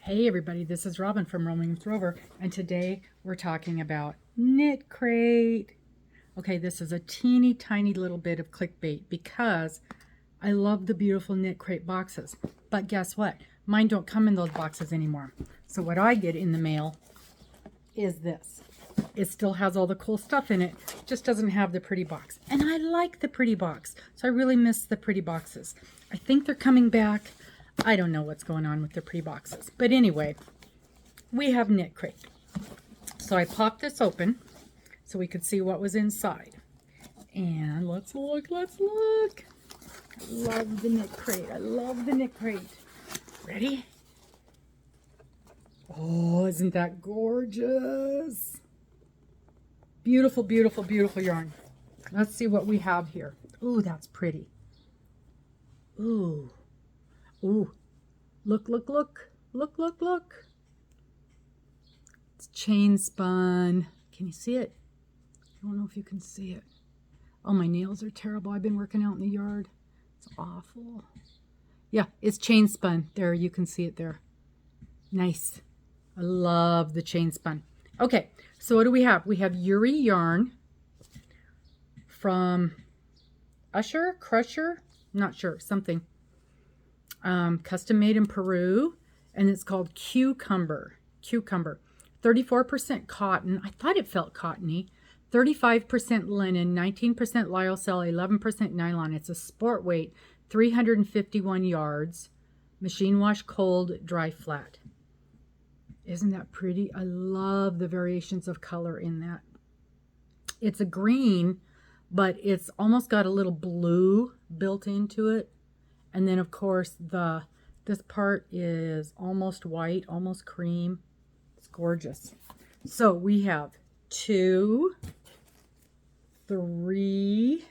Hey everybody, this is Robin from Roaming with Rover, and today we're talking about Knit Crate. Okay, this is a teeny tiny little bit of clickbait because I love the beautiful Knit Crate boxes. But guess what? Mine don't come in those boxes anymore. So what I get in the mail is this. It still has all the cool stuff in it, just doesn't have the pretty box. And I like the pretty box, so I really miss the pretty boxes. I think they're coming back. I don't know what's going on with the pre-boxes. But anyway, we have Knit Crate. So I popped this open so we could see what was inside. And let's look, let's look. I love the Knit Crate. I love the Knit Crate. Ready? Oh, isn't that gorgeous? Beautiful, beautiful, beautiful yarn. Let's see what we have here. Ooh, that's pretty. Ooh. Ooh, look, look, look, look, look, look. It's chain spun. Can you see it? I don't know if you can see it. Oh, my nails are terrible. I've been working out in the yard. It's awful. Yeah, it's chain spun. There, you can see it there. Nice. I love the chain spun. Okay, so what do we have? We have Yuri yarn from Crusher, not sure, something. Custom made in Peru, and it's called Cucumber. 34% cotton. I thought it felt cottony. 35% linen, 19% lyocell, 11% nylon. It's a sport weight, 351 yards. Machine wash cold, dry flat. Isn't that pretty? I love the variations of color in that. It's a green, but it's almost got a little blue built into it. And then of course this part is almost white, almost cream. It's gorgeous. So we have 2, 3,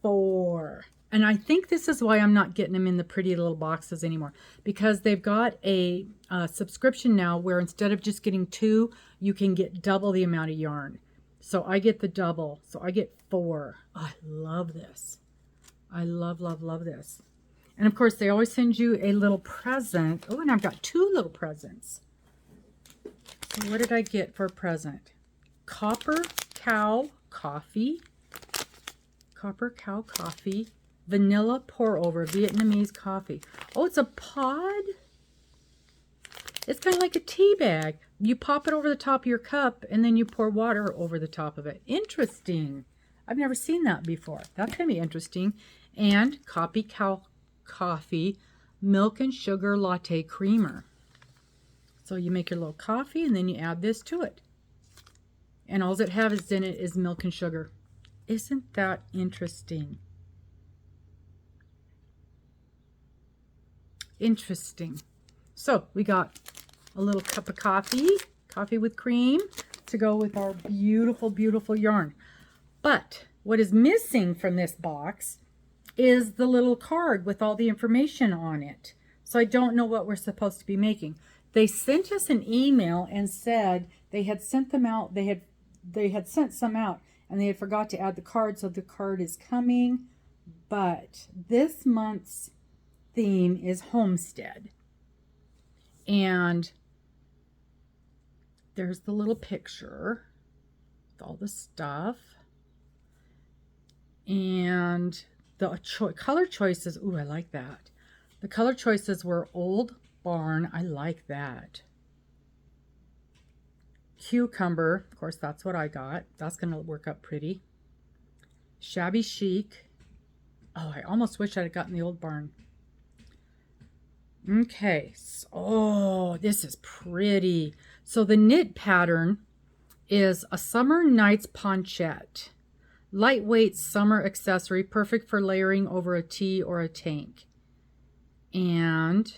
4. And I think this is why I'm not getting them in the pretty little boxes anymore, because they've got a subscription now where instead of just getting 2, you can get double the amount of yarn. So I get the double. So I get 4. Oh, I love this. I love, love, love this. And of course, they always send you a little present. Oh, and I've got 2 little presents. So what did I get for a present? Copper Cow Coffee. Copper Cow Coffee. Vanilla pour over Vietnamese coffee. Oh, it's a pod. It's kind of like a tea bag. You pop it over the top of your cup and then you pour water over the top of it. Interesting. I've never seen that before. That's going to be interesting. And Copper Cow Coffee milk and sugar latte creamer. So you make your little coffee and then you add this to it. And all it has in it is milk and sugar. Isn't that interesting? Interesting. So we got a little cup of coffee with cream to go with our beautiful, beautiful yarn. But what is missing from this box is the little card with all the information on it. So I don't know what we're supposed to be making. They sent us an email and said they had sent them out. They had sent some out and they had forgot to add the card, so the card is coming. But this month's theme is homestead. And there's the little picture with all the stuff. And the color choices, ooh, I like that. The color choices were Old Barn, I like that. Cucumber, of course, that's what I got. That's going to work up pretty. Shabby Chic. Oh, I almost wish I had gotten the Old Barn. Okay, so, oh, this is pretty. So the knit pattern is a Summer Nights Ponchette. Lightweight summer accessory, perfect for layering over a tee or a tank. And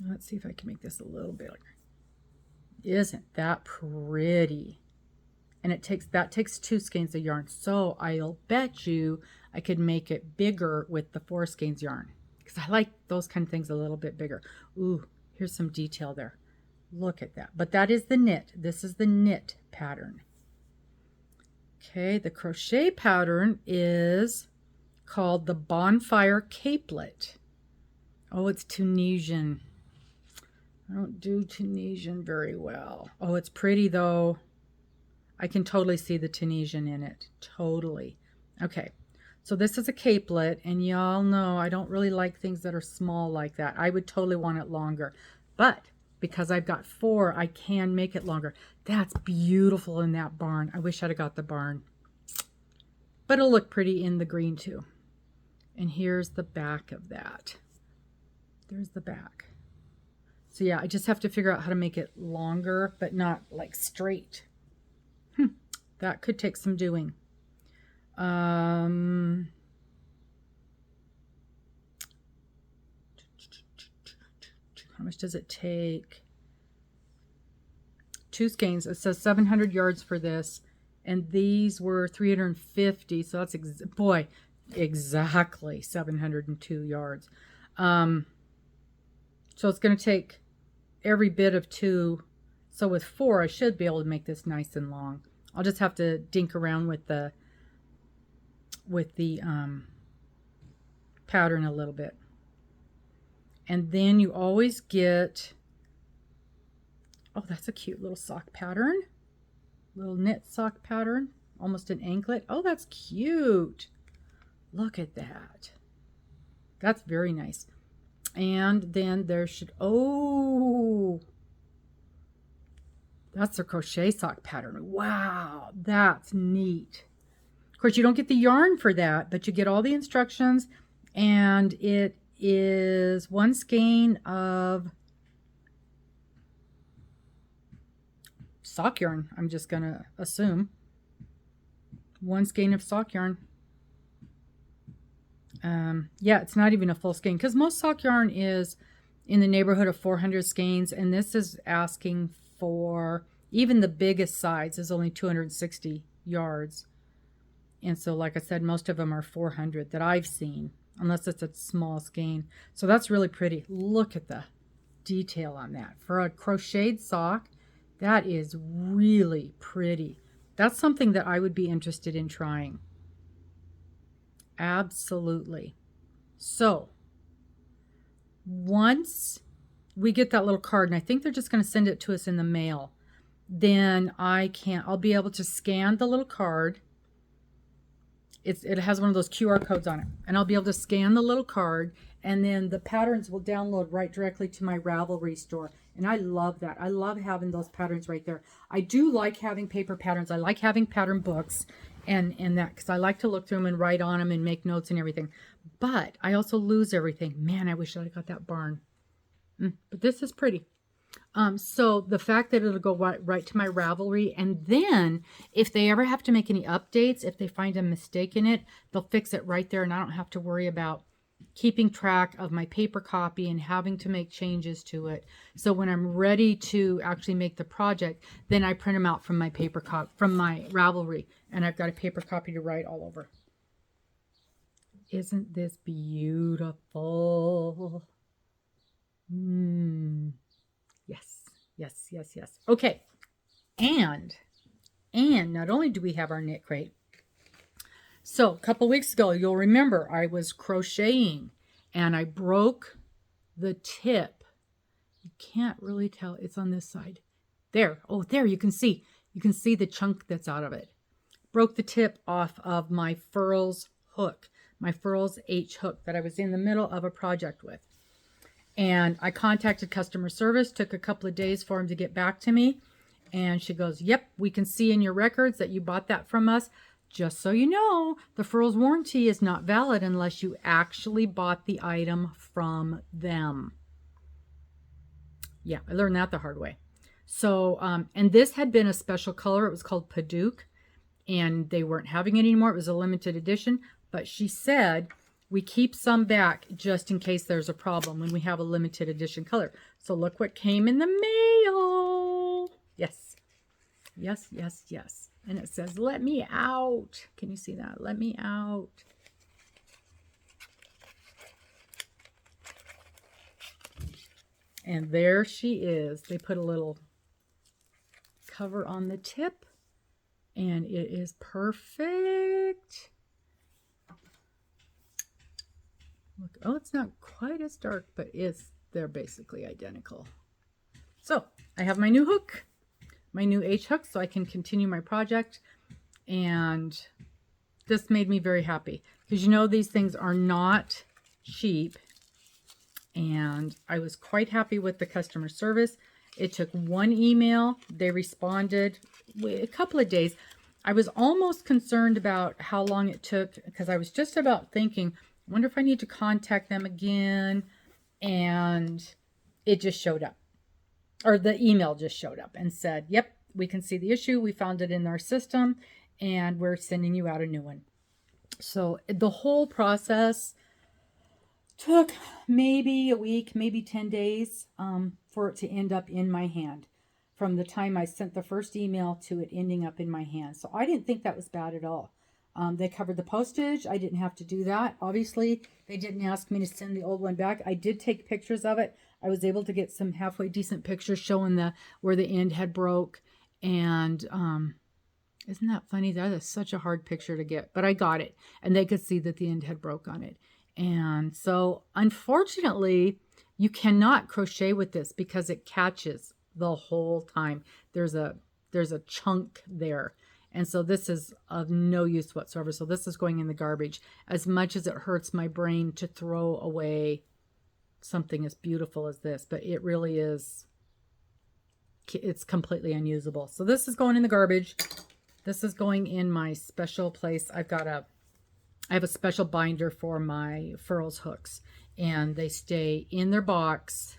let's see if I can make this a little bigger. Isn't that pretty? And that takes 2 skeins of yarn. So I'll bet you I could make it bigger with the 4 skeins yarn, because I like those kind of things a little bit bigger. Ooh, here's some detail there. Look at that. But that is the knit. This is the knit pattern. Okay, the crochet pattern is called the Bonfire Capelet. Oh, it's Tunisian. I don't do Tunisian very well. Oh, it's pretty though. I can totally see the Tunisian in it. Totally. Okay. So this is a capelet, and y'all know I don't really like things that are small like that. I would totally want it longer. But because I've got 4, I can make it longer. That's beautiful in that barn. I wish I'd have got the barn. But it'll look pretty in the green too. And here's the back of that. There's the back. So yeah, I just have to figure out how to make it longer, but not like straight. That could take some doing. How much does it take? 2 skeins. It says 700 yards for this, and these were 350. So that's exactly 702 yards. So it's going to take every bit of 2. So with 4, I should be able to make this nice and long. I'll just have to dink around with the pattern a little bit. And then you always get, oh, that's a cute little sock pattern. Little knit sock pattern, almost an anklet. Oh, that's cute. Look at that. That's very nice. And then there should, oh, that's a crochet sock pattern. Wow, that's neat. Of course, you don't get the yarn for that, but you get all the instructions, and it is 1 skein of sock yarn. I'm just going to assume 1 skein of sock yarn. Yeah, it's not even a full skein, because most sock yarn is in the neighborhood of 400 skeins, and this is asking for, even the biggest size is only 260 yards. And so, like I said, most of them are 400 that I've seen, unless it's a small skein. So that's really pretty. Look at the detail on that. For a crocheted sock, that is really pretty. That's something that I would be interested in trying. Absolutely. So once we get that little card, and I think they're just going to send it to us in the mail, then I'll be able to scan the little card. It has one of those QR codes on it, and I'll be able to scan the little card, and then the patterns will download right directly to my Ravelry store. And I love that. I love having those patterns right there. I do like having paper patterns. I like having pattern books and that, because I like to look through them and write on them and make notes and everything. But I also lose everything. Man, I wish I got that barn. But this is pretty. So the fact that it'll go right to my Ravelry, and then if they ever have to make any updates, if they find a mistake in it, they'll fix it right there, and I don't have to worry about keeping track of my paper copy and having to make changes to it. So when I'm ready to actually make the project, then I print them out from my paper from my Ravelry, and I've got a paper copy to write all over. Isn't this beautiful? Yes, yes, yes, yes. Okay. And not only do we have our knit crate. So a couple weeks ago, you'll remember I was crocheting and I broke the tip. You can't really tell. It's on this side. There. Oh, there. You can see the chunk that's out of it. Broke the tip off of my Furls hook, my Furls H hook that I was in the middle of a project with. And I contacted customer service, took a couple of days for him to get back to me. And she goes, yep, we can see in your records that you bought that from us. Just so you know, the Furls warranty is not valid unless you actually bought the item from them. Yeah, I learned that the hard way. So, and this had been a special color. It was called Paduke, and they weren't having it anymore. It was a limited edition. But she said, we keep some back just in case there's a problem when we have a limited edition color. So look what came in the mail. Yes, yes, yes, yes. And it says, let me out. Can you see that? Let me out. And there she is. They put a little cover on the tip, and it is perfect. Look, oh, it's not quite as dark, but they're basically identical. So I have my new hook, my new H hook, so I can continue my project. And this made me very happy because, you know, these things are not cheap. And I was quite happy with the customer service. It took one email. They responded a couple of days. I was almost concerned about how long it took because I was just about thinking, I wonder if I need to contact them again. And it just showed up. Or the email just showed up and said, yep, we can see the issue. We found it in our system and we're sending you out a new one. So the whole process took maybe a week, maybe 10 days for it to end up in my hand. From the time I sent the first email to it ending up in my hand. So I didn't think that was bad at all. They covered the postage. I didn't have to do that. Obviously, they didn't ask me to send the old one back. I did take pictures of it. I was able to get some halfway decent pictures showing where the end had broke. And isn't that funny? That is such a hard picture to get. But I got it. And they could see that the end had broke on it. And so, unfortunately, you cannot crochet with this because it catches the whole time. There's a chunk there. And so this is of no use whatsoever. So this is going in the garbage. As much as it hurts my brain to throw away something as beautiful as this, but it really is, it's completely unusable. So this is going in the garbage. This is going in my special place. I have a special binder for my Furls hooks, and they stay in their box,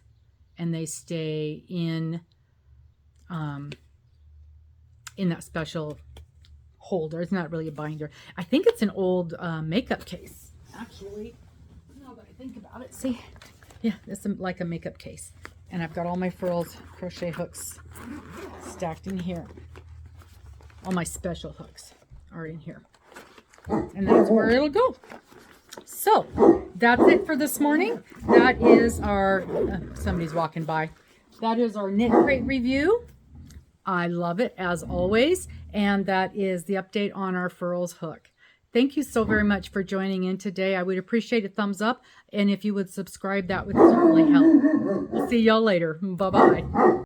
and they stay in that special holder. It's not really a binder. I think it's an old makeup case, actually. Now that I think about it, see, yeah, it's like a makeup case, and I've got all my Furls crochet hooks stacked in here. All my special hooks are in here. And that's where it'll go. So that's it for this morning. That is our, somebody's walking by. That is our Knit Crate review. I love it as always. And that is the update on our Furls hook. Thank you so very much for joining in today. I would appreciate a thumbs up. And if you would subscribe, that would certainly help. We'll see y'all later. Bye-bye.